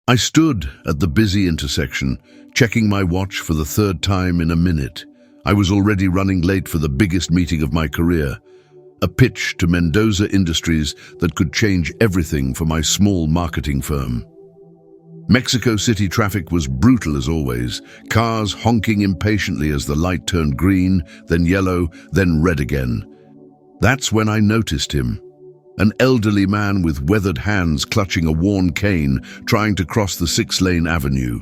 I stood at the busy intersection, checking my watch for the third time in a minute. I was already running late for the biggest meeting of my career, a pitch to Mendoza Industries that could change everything for my small marketing firm. Mexico City traffic was brutal as always, cars honking impatiently as the light turned green, then yellow, then red again. That's when I noticed him. An elderly man with weathered hands clutching a worn cane, trying to cross the 6-lane avenue.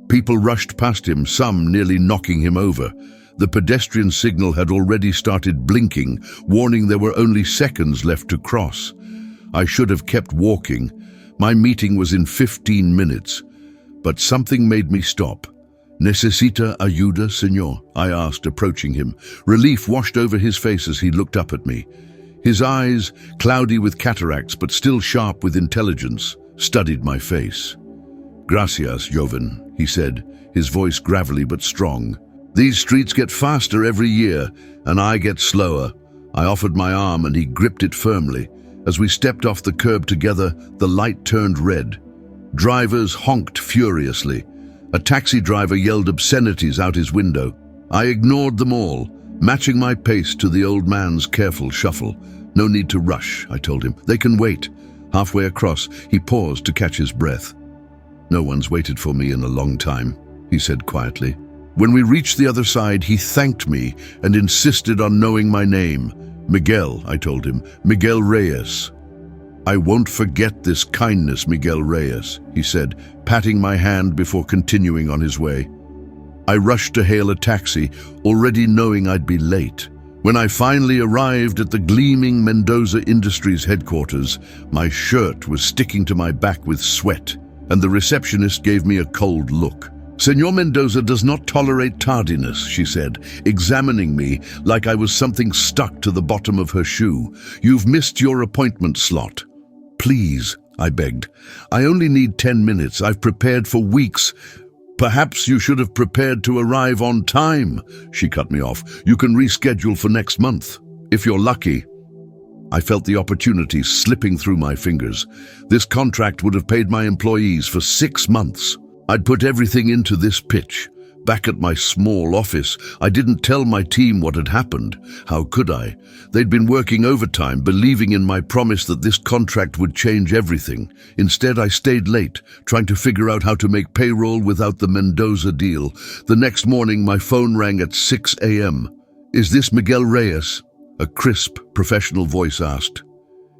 People rushed past him, some nearly knocking him over. The pedestrian signal had already started blinking, warning there were only seconds left to cross. I should have kept walking. My meeting was in 15 minutes. But something made me stop. "Necesita ayuda, señor?" I asked, approaching him. Relief washed over his face as he looked up at me. His eyes, cloudy with cataracts but still sharp with intelligence, studied my face. "Gracias, joven," he said, his voice gravelly but strong. "These streets get faster every year, and I get slower." I offered my arm and he gripped it firmly. As we stepped off the curb together, the light turned red. Drivers honked furiously. A taxi driver yelled obscenities out his window. I ignored them all, matching my pace to the old man's careful shuffle. "No need to rush," I told him. "They can wait." Halfway across, he paused to catch his breath. "No one's waited for me in a long time," he said quietly. When we reached the other side, he thanked me and insisted on knowing my name. "Miguel," I told him. "Miguel Reyes." "I won't forget this kindness, Miguel Reyes," he said, patting my hand before continuing on his way. I rushed to hail a taxi, already knowing I'd be late. When I finally arrived at the gleaming Mendoza Industries headquarters, my shirt was sticking to my back with sweat, and the receptionist gave me a cold look. "Señor Mendoza does not tolerate tardiness," she said, examining me like I was something stuck to the bottom of her shoe. "You've missed your appointment slot." "Please," I begged. "I only need 10 minutes. I've prepared for weeks." "Perhaps you should have prepared to arrive on time," she cut me off. "You can reschedule for next month, if you're lucky." I felt the opportunity slipping through my fingers. This contract would have paid my employees for 6 months. I'd put everything into this pitch. Back at my small office, I didn't tell my team what had happened. How could I? They'd been working overtime, believing in my promise that this contract would change everything. Instead, I stayed late, trying to figure out how to make payroll without the Mendoza deal. The next morning, my phone rang at 6 a.m. "Is this Miguel Reyes?" a crisp, professional voice asked.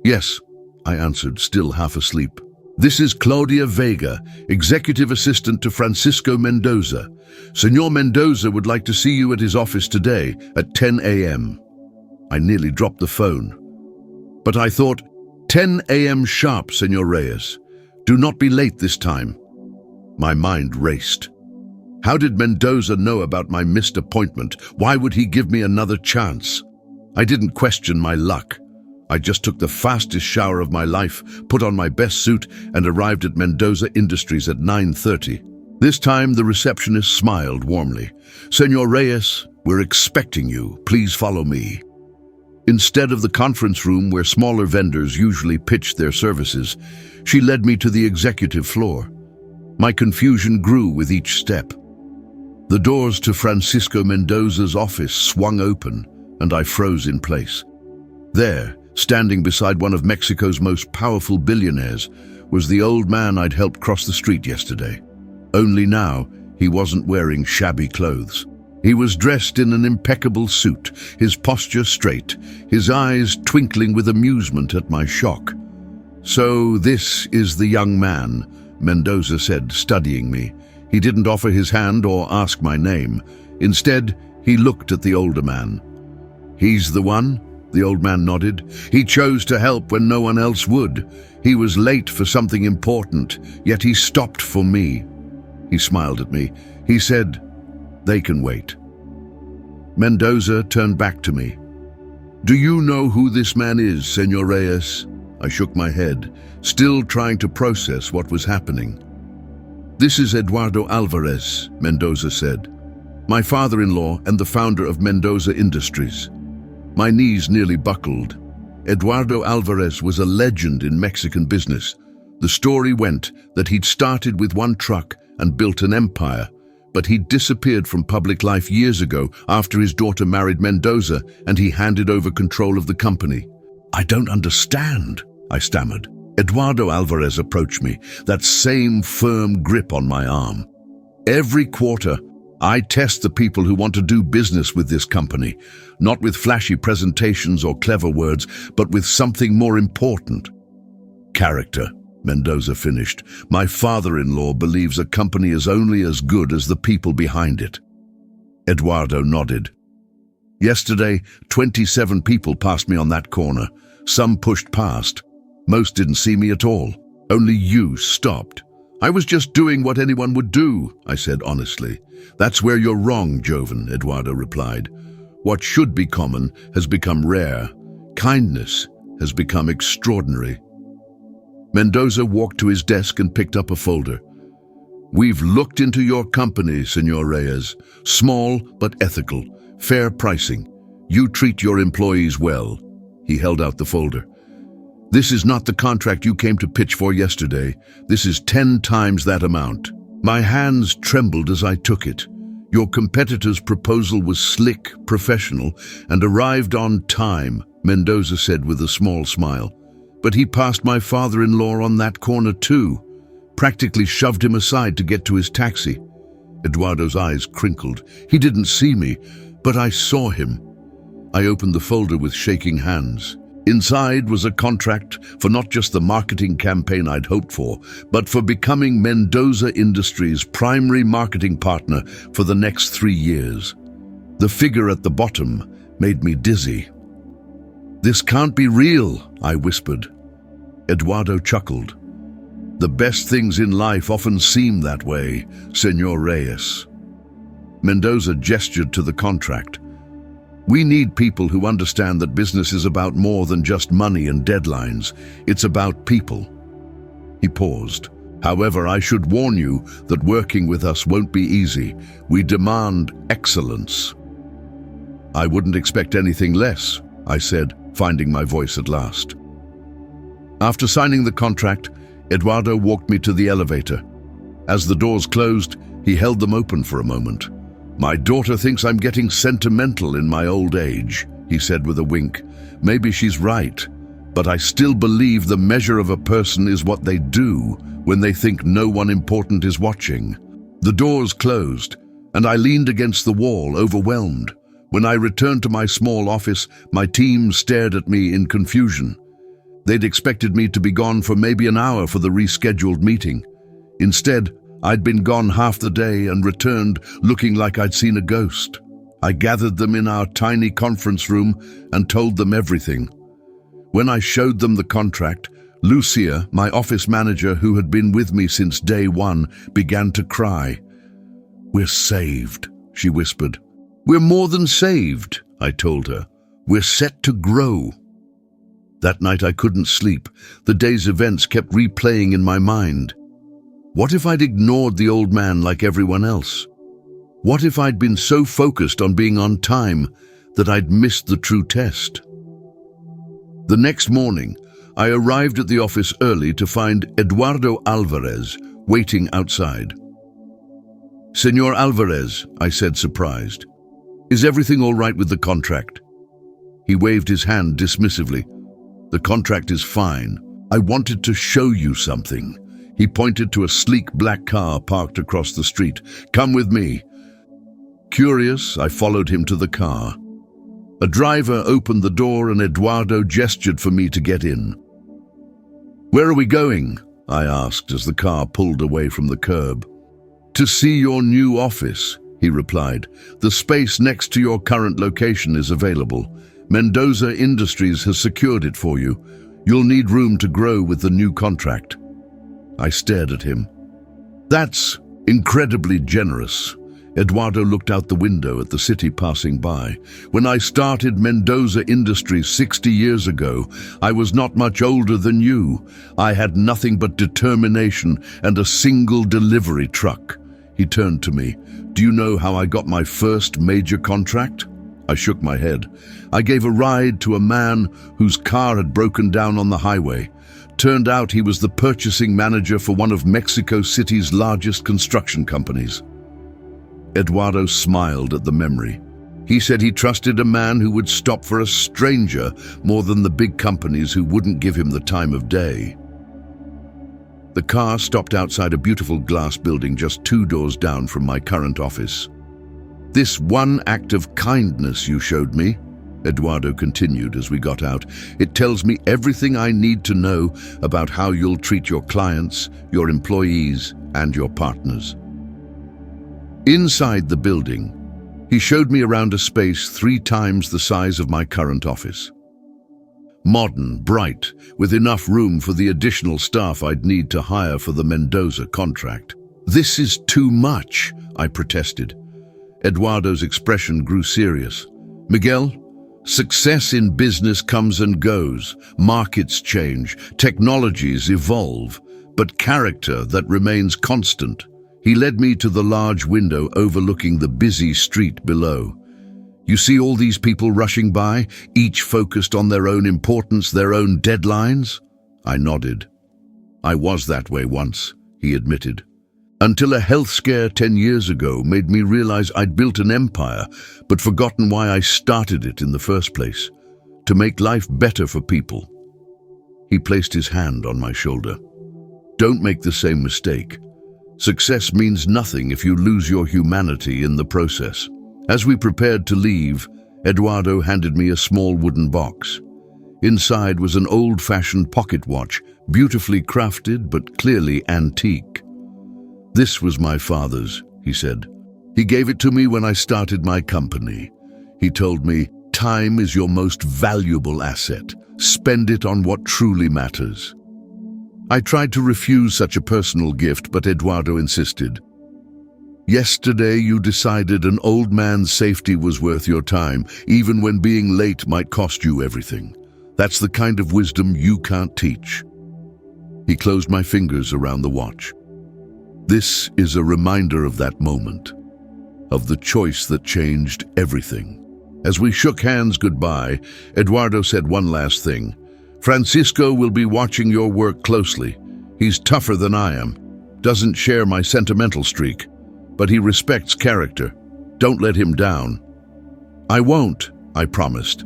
"Yes," I answered, still half asleep. "This is Claudia Vega, executive assistant to Francisco Mendoza. Señor Mendoza would like to see you at his office today at 10 a.m. I nearly dropped the phone. But I thought, 10 a.m. sharp, Señor Reyes. Do not be late this time. My mind raced. How did Mendoza know about my missed appointment? Why would he give me another chance? I didn't question my luck. I just took the fastest shower of my life, put on my best suit, and arrived at Mendoza Industries at 9:30. This time, the receptionist smiled warmly. "Señor Reyes, we're expecting you. Please follow me." Instead of the conference room where smaller vendors usually pitched their services, she led me to the executive floor. My confusion grew with each step. The doors to Francisco Mendoza's office swung open, and I froze in place. There, standing beside one of Mexico's most powerful billionaires, was the old man I'd helped cross the street yesterday. Only now, he wasn't wearing shabby clothes. He was dressed in an impeccable suit, his posture straight, his eyes twinkling with amusement at my shock. "So this is the young man," Mendoza said, studying me. He didn't offer his hand or ask my name. Instead, he looked at the older man. "He's the one?" The old man nodded. "He chose to help when no one else would. He was late for something important, yet he stopped for me." He smiled at me. He said, "They can wait." Mendoza turned back to me. "Do you know who this man is, Señor Reyes?" I shook my head, still trying to process what was happening. "This is Eduardo Alvarez," Mendoza said. "My father-in-law and the founder of Mendoza Industries." My knees nearly buckled. Eduardo Alvarez was a legend in Mexican business, The story went that he'd started with one truck and built an empire, but he'd disappeared from public life years ago after his daughter married Mendoza and he handed over control of the company. "I don't understand," I stammered. Eduardo Alvarez approached me, that same firm grip on my arm. "Every quarter, I test the people who want to do business with this company, not with flashy presentations or clever words, but with something more important. Character," Mendoza finished. "My father-in-law believes a company is only as good as the people behind it." Eduardo nodded. "Yesterday, 27 people passed me on that corner. Some pushed past. Most didn't see me at all. Only you stopped." "I was just doing what anyone would do," I said honestly. "That's where you're wrong, Joven," Eduardo replied. "What should be common has become rare. Kindness has become extraordinary." Mendoza walked to his desk and picked up a folder. "We've looked into your company, Senor Reyes. Small but ethical. Fair pricing. You treat your employees well." He held out the folder. "This is not the contract you came to pitch for yesterday. This is 10 times that amount." My hands trembled as I took it. "Your competitor's proposal was slick, professional, and arrived on time," Mendoza said with a small smile. "But he passed my father-in-law on that corner too. Practically shoved him aside to get to his taxi." Eduardo's eyes crinkled. "He didn't see me, but I saw him." I opened the folder with shaking hands. Inside was a contract for not just the marketing campaign I'd hoped for, but for becoming Mendoza Industries' primary marketing partner for the next 3 years. The figure at the bottom made me dizzy. "This can't be real," I whispered. Eduardo chuckled. "The best things in life often seem that way, Senor Reyes." Mendoza gestured to the contract. "We need people who understand that business is about more than just money and deadlines. It's about people." He paused. "However, I should warn you that working with us won't be easy. We demand excellence." "I wouldn't expect anything less," I said, finding my voice at last. After signing the contract, Eduardo walked me to the elevator. As the doors closed, he held them open for a moment. "My daughter thinks I'm getting sentimental in my old age," he said with a wink. "Maybe she's right, but I still believe the measure of a person is what they do when they think no one important is watching." The doors closed, and I leaned against the wall, overwhelmed. When I returned to my small office, my team stared at me in confusion. They'd expected me to be gone for maybe an hour for the rescheduled meeting. Instead, I'd been gone half the day and returned looking like I'd seen a ghost. I gathered them in our tiny conference room and told them everything. When I showed them the contract, Lucia, my office manager who had been with me since day one, began to cry. "We're saved," she whispered. "We're more than saved," I told her. "We're set to grow." That night I couldn't sleep. The day's events kept replaying in my mind. What if I'd ignored the old man like everyone else? What if I'd been so focused on being on time that I'd missed the true test? The next morning, I arrived at the office early to find Eduardo Alvarez waiting outside. "Senor Alvarez," I said, surprised. "Is everything all right with the contract?" He waved his hand dismissively. "The contract is fine. I wanted to show you something." He pointed to a sleek black car parked across the street. "Come with me." Curious, I followed him to the car. A driver opened the door and Eduardo gestured for me to get in. "Where are we going?" I asked as the car pulled away from the curb. "To see your new office," he replied. "The space next to your current location is available. Mendoza Industries has secured it for you. You'll need room to grow with the new contract." I stared at him. "That's incredibly generous." Eduardo looked out the window at the city passing by. "When I started Mendoza Industries 60 years ago, I was not much older than you. I had nothing but determination and a single delivery truck." He turned to me. "Do you know how I got my first major contract?" I shook my head. "I gave a ride to a man whose car had broken down on the highway. Turned out he was the purchasing manager for one of Mexico City's largest construction companies. Eduardo smiled at the memory. He said he trusted a man who would stop for a stranger more than the big companies who wouldn't give him the time of day. The car stopped outside a beautiful glass building just 2 doors down from my current office. "This one act of kindness you showed me," Eduardo continued as we got out, "it tells me everything I need to know about how you'll treat your clients, your employees, and your partners." Inside the building, he showed me around a space 3 times the size of my current office. Modern, bright, with enough room for the additional staff I'd need to hire for the Mendoza contract. "This is too much," I protested. Eduardo's expression grew serious. "Miguel, success in business comes and goes. Markets change, technologies evolve, but character that remains constant." He led me to the large window overlooking the busy street below. "You see all these people rushing by, each focused on their own importance, their own deadlines?" I nodded. "I was that way once," he admitted. "Until a health scare 10 years ago made me realize I'd built an empire, but forgotten why I started it in the first place. To make life better for people." He placed his hand on my shoulder. "Don't make the same mistake. Success means nothing if you lose your humanity in the process." As we prepared to leave, Eduardo handed me a small wooden box. Inside was an old-fashioned pocket watch, beautifully crafted but clearly antique. "This was my father's," he said. "He gave it to me when I started my company. He told me, 'Time is your most valuable asset. Spend it on what truly matters.'" I tried to refuse such a personal gift, but Eduardo insisted. "Yesterday you decided an old man's safety was worth your time, even when being late might cost you everything. That's the kind of wisdom you can't teach." He closed my fingers around the watch. "This is a reminder of that moment, of the choice that changed everything." As we shook hands goodbye, Eduardo said one last thing. "Francisco will be watching your work closely. He's tougher than I am, doesn't share my sentimental streak, but he respects character. Don't let him down." "I won't," I promised.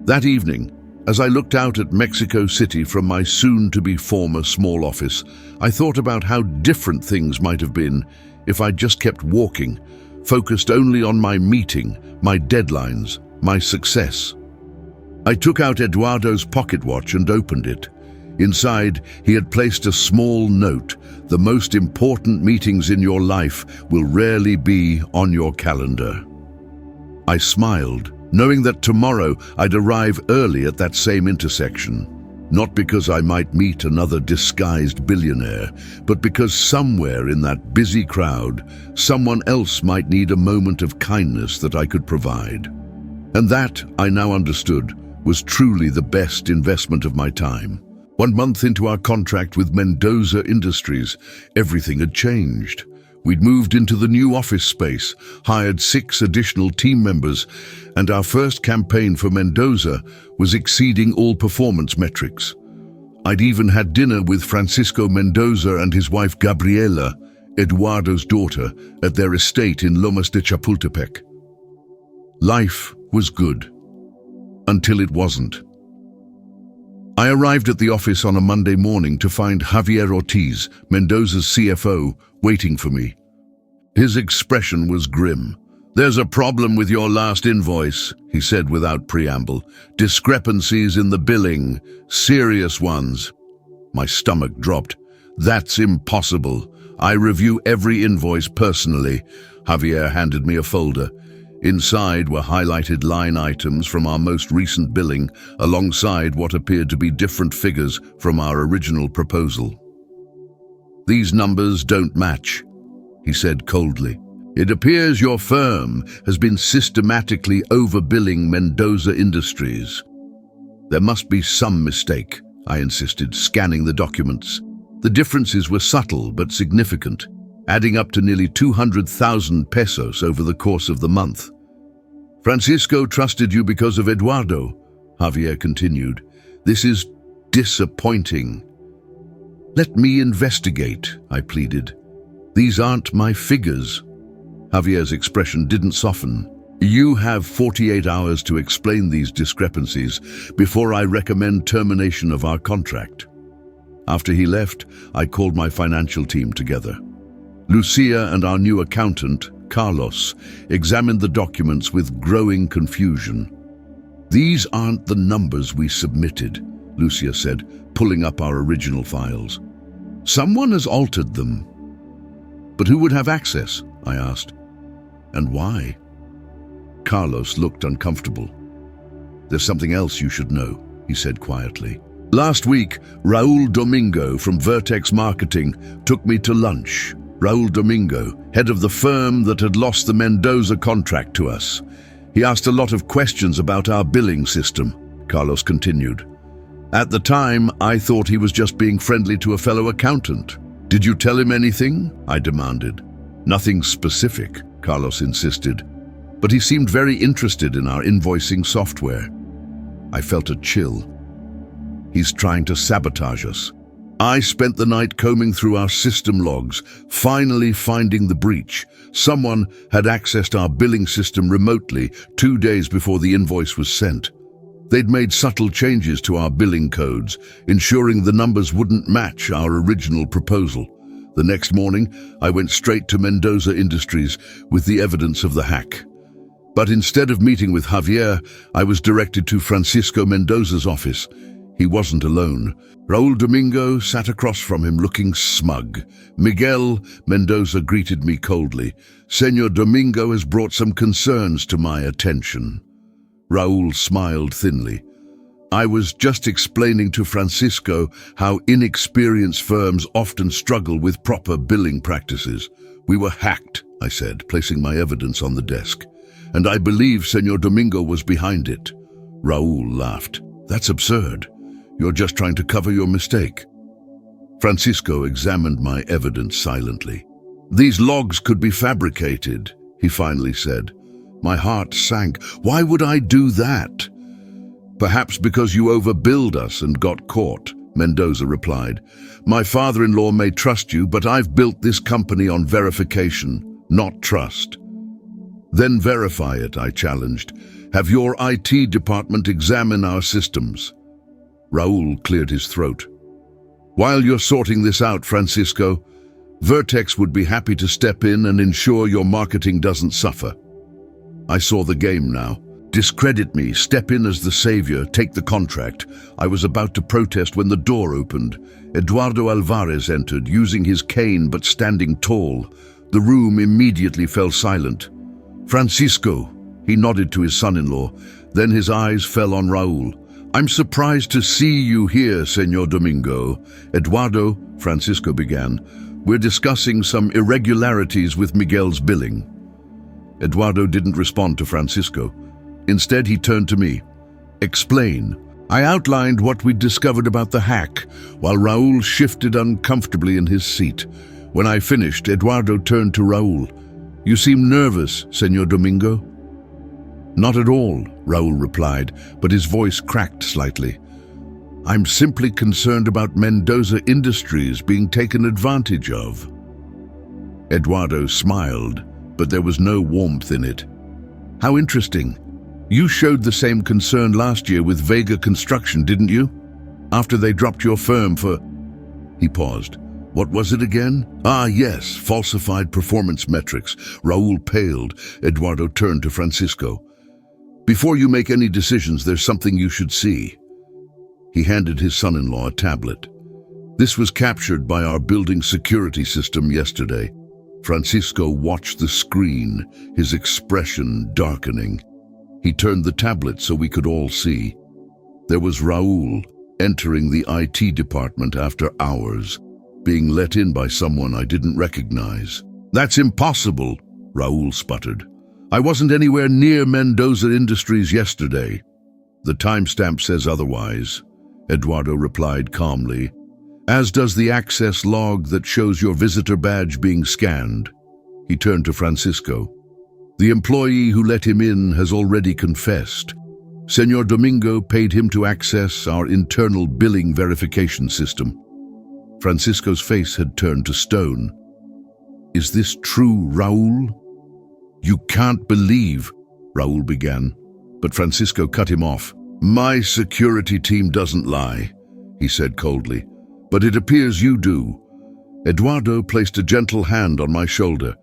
That evening, as I looked out at Mexico City from my soon-to-be former small office, I thought about how different things might have been if I'd just kept walking, focused only on my meeting, my deadlines, my success. I took out Eduardo's pocket watch and opened it. Inside, he had placed a small note: "The most important meetings in your life will rarely be on your calendar." I smiled, knowing that tomorrow I'd arrive early at that same intersection. Not because I might meet another disguised billionaire, but because somewhere in that busy crowd, someone else might need a moment of kindness that I could provide. And that, I now understood, was truly the best investment of my time. 1 month into our contract with Mendoza Industries, everything had changed. We'd moved into the new office space, hired 6 additional team members, and our first campaign for Mendoza was exceeding all performance metrics. I'd even had dinner with Francisco Mendoza and his wife Gabriela, Eduardo's daughter, at their estate in Lomas de Chapultepec. Life was good. Until it wasn't. I arrived at the office on a Monday morning to find Javier Ortiz, Mendoza's CFO, waiting for me. His expression was grim. "There's a problem with your last invoice," he said without preamble. "Discrepancies in the billing, serious ones." My stomach dropped. "That's impossible. I review every invoice personally." Javier handed me a folder. Inside were highlighted line items from our most recent billing, alongside what appeared to be different figures from our original proposal. "These numbers don't match," he said coldly. "It appears your firm has been systematically overbilling Mendoza Industries." "There must be some mistake," I insisted, scanning the documents. The differences were subtle but significant, adding up to nearly 200,000 pesos over the course of the month. "Francisco trusted you because of Eduardo," Javier continued. "This is disappointing." Let me investigate, I pleaded. These aren't my figures. Javier's expression didn't soften. You have 48 hours to explain these discrepancies before I recommend termination of our contract. After he left, I called my financial team together. Lucia and our new accountant, Carlos, examined the documents with growing confusion. These aren't the numbers we submitted, Lucia said, pulling up our original files. Someone has altered them. But who would have access? I asked. And why? Carlos looked uncomfortable. There's something else you should know, he said quietly. Last week, Raul Domingo from Vertex Marketing took me to lunch. Raul Domingo, head of the firm that had lost the Mendoza contract to us. He asked a lot of questions about our billing system, Carlos continued. At the time, I thought he was just being friendly to a fellow accountant. Did you tell him anything? I demanded. Nothing specific, Carlos insisted, but he seemed very interested in our invoicing software. I felt a chill. He's trying to sabotage us. I spent the night combing through our system logs, finally finding the breach. Someone had accessed our billing system remotely 2 days before the invoice was sent. They'd made subtle changes to our billing codes, ensuring the numbers wouldn't match our original proposal. The next morning, I went straight to Mendoza Industries with the evidence of the hack. But instead of meeting with Javier, I was directed to Francisco Mendoza's office. He wasn't alone. Raul Domingo sat across from him looking smug. Miguel Mendoza greeted me coldly. Senor Domingo has brought some concerns to my attention. Raul smiled thinly. I was just explaining to Francisco how inexperienced firms often struggle with proper billing practices. We were hacked, I said, placing my evidence on the desk. And I believe Senor Domingo was behind it. Raul laughed. That's absurd. You're just trying to cover your mistake. Francisco examined my evidence silently. These logs could be fabricated, he finally said. My heart sank. Why would I do that? Perhaps because you overbilled us and got caught, Mendoza replied. My father-in-law may trust you, but I've built this company on verification, not trust. Then verify it, I challenged. Have your IT department examine our systems. Raul cleared his throat. While you're sorting this out, Francisco, Vertex would be happy to step in and ensure your marketing doesn't suffer. I saw the game now. Discredit me, step in as the savior, take the contract. I was about to protest when the door opened. Eduardo Alvarez entered, using his cane but standing tall. The room immediately fell silent. Francisco, he nodded to his son-in-law. Then his eyes fell on Raul. I'm surprised to see you here, Senor Domingo. Eduardo, Francisco began, we're discussing some irregularities with Miguel's billing. Eduardo didn't respond to Francisco. Instead, he turned to me. Explain. I outlined what we'd discovered about the hack, while Raul shifted uncomfortably in his seat. When I finished, Eduardo turned to Raul. You seem nervous, Senor Domingo. Not at all, Raul replied, but his voice cracked slightly. I'm simply concerned about Mendoza Industries being taken advantage of. Eduardo smiled, but there was no warmth in it. How interesting. You showed the same concern last year with Vega Construction, didn't you? After they dropped your firm for... He paused. What was it again? Ah, yes, falsified performance metrics. Raul paled. Eduardo turned to Francisco. Before you make any decisions, there's something you should see. He handed his son-in-law a tablet. This was captured by our building security system yesterday. Francisco watched the screen, his expression darkening. He turned the tablet so we could all see. There was Raul entering the IT department after hours, being let in by someone I didn't recognize. That's impossible, Raul sputtered. I wasn't anywhere near Mendoza Industries yesterday. The timestamp says otherwise, Eduardo replied calmly, as does the access log that shows your visitor badge being scanned. He turned to Francisco. The employee who let him in has already confessed. Senor Domingo paid him to access our internal billing verification system. Francisco's face had turned to stone. "Is this true, Raul?" "You can't believe," Raul began, but Francisco cut him off. "My security team doesn't lie," he said coldly, "but it appears you do." Eduardo placed a gentle hand on my shoulder.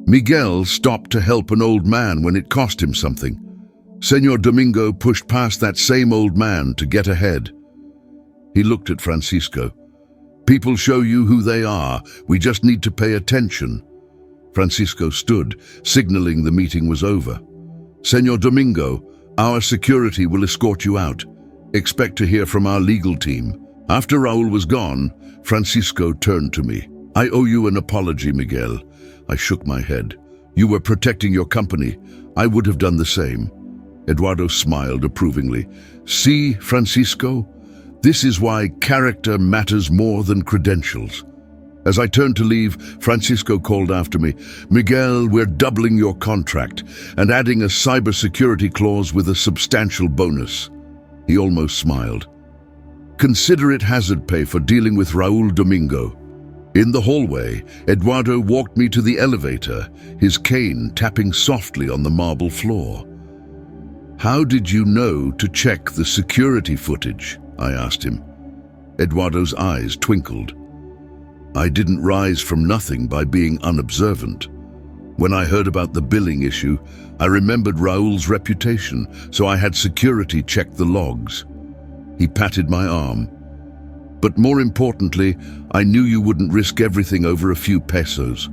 "Miguel stopped to help an old man when it cost him something. Senor Domingo pushed past that same old man to get ahead." He looked at Francisco. "People show you who they are. We just need to pay attention." Francisco stood, signaling the meeting was over. "Senor Domingo, our security will escort you out. Expect to hear from our legal team." After Raul was gone, Francisco turned to me. "I owe you an apology, Miguel." I shook my head. "You were protecting your company. I would have done the same." Eduardo smiled approvingly. "See, Francisco? This is why character matters more than credentials." As I turned to leave, Francisco called after me. "Miguel, we're doubling your contract and adding a cybersecurity clause with a substantial bonus." He almost smiled. "Consider it hazard pay for dealing with Raul Domingo." In the hallway, Eduardo walked me to the elevator, his cane tapping softly on the marble floor. "How did you know to check the security footage?" I asked him. Eduardo's eyes twinkled. "I didn't rise from nothing by being unobservant. When I heard about the billing issue, I remembered Raul's reputation, so I had security check the logs." He patted my arm. "But more importantly, I knew you wouldn't risk everything over a few pesos.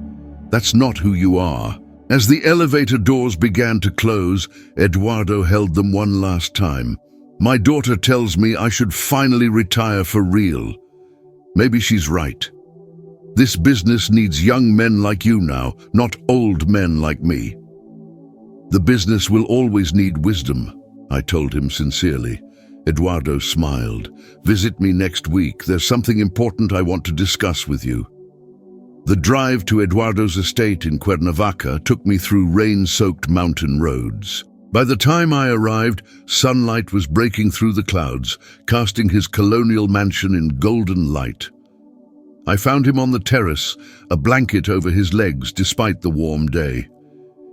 That's not who you are." As the elevator doors began to close, Eduardo held them one last time. "My daughter tells me I should finally retire for real. Maybe she's right. This business needs young men like you now, not old men like me." "The business will always need wisdom," I told him sincerely. Eduardo smiled. "Visit me next week. There's something important I want to discuss with you." The drive to Eduardo's estate in Cuernavaca took me through rain-soaked mountain roads. By the time I arrived, sunlight was breaking through the clouds, casting his colonial mansion in golden light. I found him on the terrace, a blanket over his legs despite the warm day.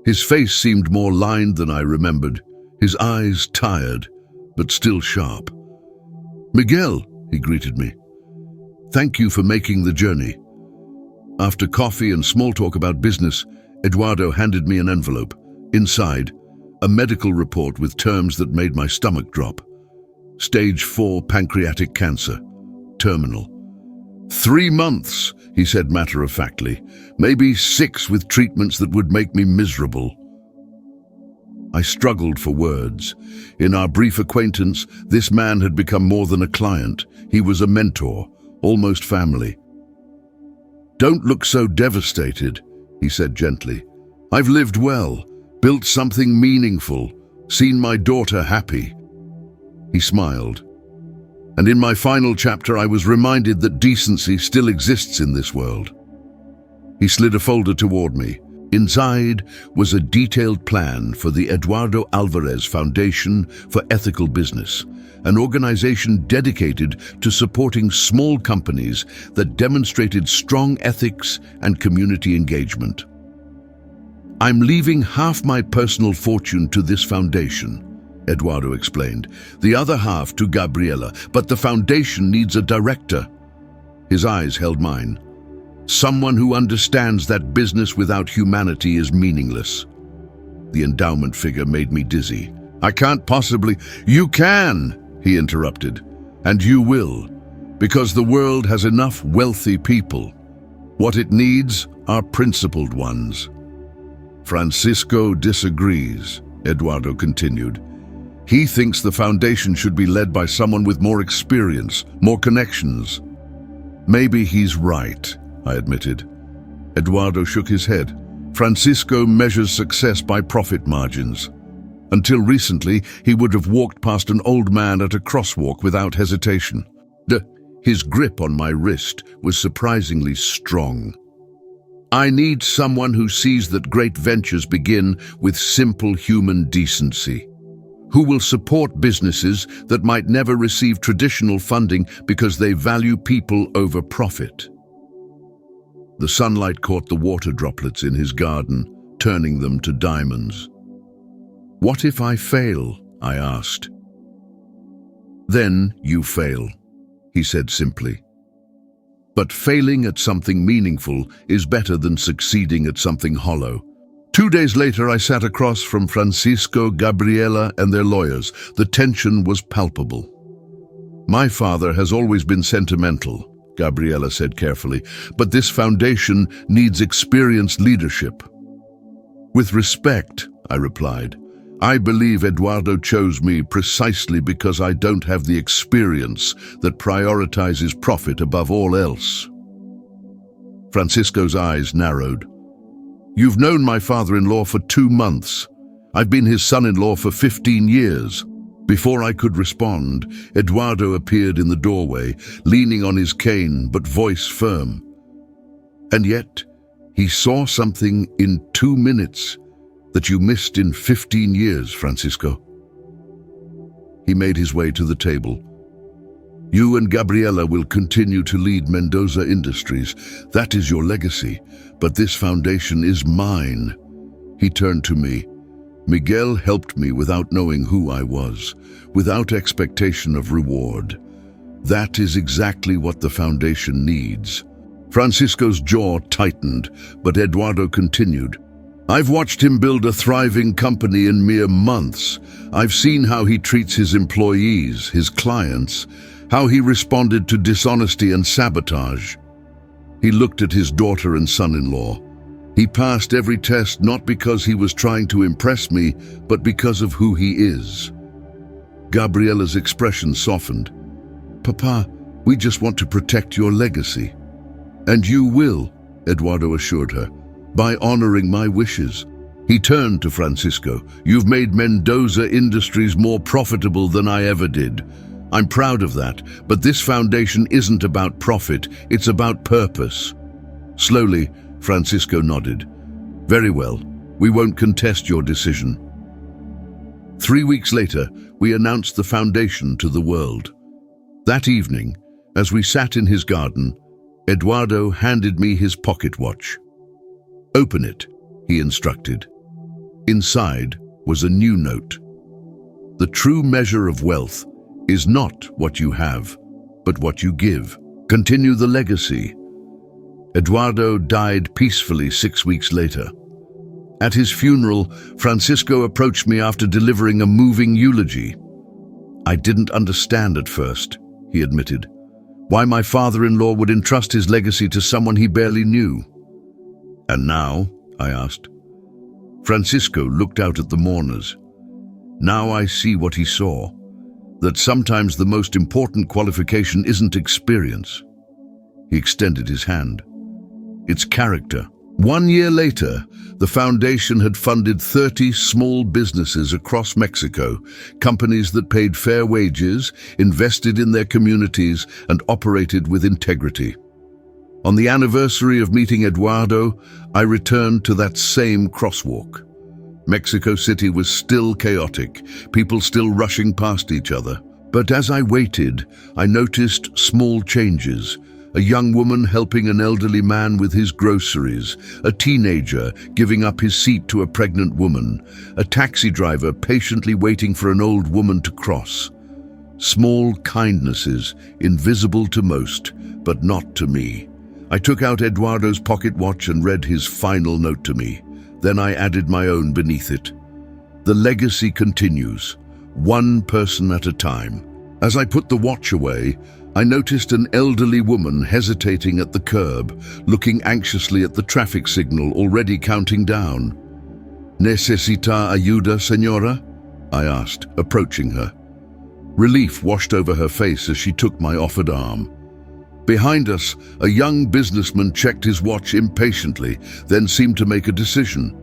His face seemed more lined than I remembered, his eyes tired, but still sharp. "Miguel," he greeted me. "Thank you for making the journey." After coffee and small talk about business, Eduardo handed me an envelope. Inside, a medical report with terms that made my stomach drop. Stage 4 pancreatic cancer. Terminal. 3 months, he said matter-of-factly. Maybe 6 with treatments that would make me miserable. I struggled for words. In our brief acquaintance, this man had become more than a client. He was a mentor, almost family. "Don't look so devastated," he said gently. "I've lived well, built something meaningful, seen my daughter happy." He smiled. "And in my final chapter, I was reminded that decency still exists in this world." He slid a folder toward me. Inside was a detailed plan for the Eduardo Alvarez Foundation for Ethical Business, an organization dedicated to supporting small companies that demonstrated strong ethics and community engagement. "I'm leaving half my personal fortune to this foundation," Eduardo explained. "The other half to Gabriela, but the foundation needs a director." His eyes held mine. "Someone who understands that business without humanity is meaningless." The endowment figure made me dizzy. "I can't possibly—" "You can," he interrupted, "and you will, because the world has enough wealthy people. What it needs are principled ones." "Francisco disagrees," Eduardo continued. "He thinks the foundation should be led by someone with more experience, more connections." "Maybe he's right," I admitted. Eduardo shook his head. "Francisco measures success by profit margins. Until recently, he would have walked past an old man at a crosswalk without hesitation. His grip on my wrist was surprisingly strong. I need someone who sees that great ventures begin with simple human decency, who will support businesses that might never receive traditional funding because they value people over profit. The sunlight caught the water droplets in his garden, turning them to diamonds. "What if I fail?" I asked. "Then you fail," he said simply. But failing at something meaningful is better than succeeding at something hollow. 2 days later, I sat across from Francisco, Gabriela, and their lawyers. The tension was palpable. "My father has always been sentimental," Gabriela said carefully, "but this foundation needs experienced leadership." "With respect," I replied, "I believe Eduardo chose me precisely because I don't have the experience that prioritizes profit above all else." Francisco's eyes narrowed. "You've known my father-in-law for 2 months. I've been his son-in-law for 15 years. Before I could respond, Eduardo appeared in the doorway, leaning on his cane but voice firm. "And yet, he saw something in 2 minutes that you missed in 15 years, Francisco." He made his way to the table. "You and Gabriela will continue to lead Mendoza Industries. That is your legacy, but this foundation is mine." He turned to me. "Miguel helped me without knowing who I was, without expectation of reward. That is exactly what the foundation needs." Francisco's jaw tightened, but Eduardo continued. "I've watched him build a thriving company in mere months. I've seen how he treats his employees, his clients, how he responded to dishonesty and sabotage." He looked at his daughter and son-in-law. "He passed every test not because he was trying to impress me, but because of who he is." Gabriela's expression softened. "Papa, we just want to protect your legacy." "And you will," Eduardo assured her, "by honoring my wishes." He turned to Francisco. "You've made Mendoza Industries more profitable than I ever did. I'm proud of that, but this foundation isn't about profit, it's about purpose." Slowly, Francisco nodded. "Very well, we won't contest your decision." 3 weeks later, we announced the foundation to the world. That evening, as we sat in his garden, Eduardo handed me his pocket watch. "Open it," he instructed. Inside was a new note. "The true measure of wealth is not what you have, but what you give. Continue the legacy." Eduardo died peacefully 6 weeks later. At his funeral, Francisco approached me after delivering a moving eulogy. "I didn't understand at first," he admitted, "why my father-in-law would entrust his legacy to someone he barely knew." "And now?" I asked. Francisco looked out at the mourners. "Now I see what he saw, that sometimes the most important qualification isn't experience." He extended his hand. "It's character." 1 year later, the foundation had funded 30 small businesses across Mexico, companies that paid fair wages, invested in their communities, and operated with integrity. On the anniversary of meeting Eduardo, I returned to that same crosswalk. Mexico City was still chaotic, people still rushing past each other. But as I waited, I noticed small changes. A young woman helping an elderly man with his groceries, a teenager giving up his seat to a pregnant woman, a taxi driver patiently waiting for an old woman to cross. Small kindnesses, invisible to most, but not to me. I took out Eduardo's pocket watch and read his final note to me. Then I added my own beneath it. "The legacy continues, one person at a time." As I put the watch away, I noticed an elderly woman hesitating at the curb, looking anxiously at the traffic signal already counting down. "Necesita ayuda, señora?" I asked, approaching her. Relief washed over her face as she took my offered arm. Behind us, a young businessman checked his watch impatiently, then seemed to make a decision.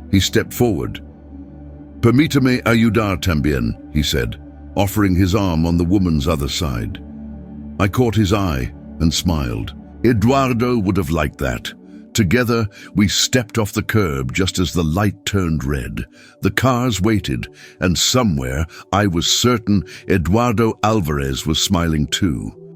He stepped forward. "Permítame ayudar también," he said, offering his arm on the woman's other side. I caught his eye and smiled. Eduardo would have liked that. Together, we stepped off the curb just as the light turned red. The cars waited, and somewhere, I was certain, Eduardo Alvarez was smiling too.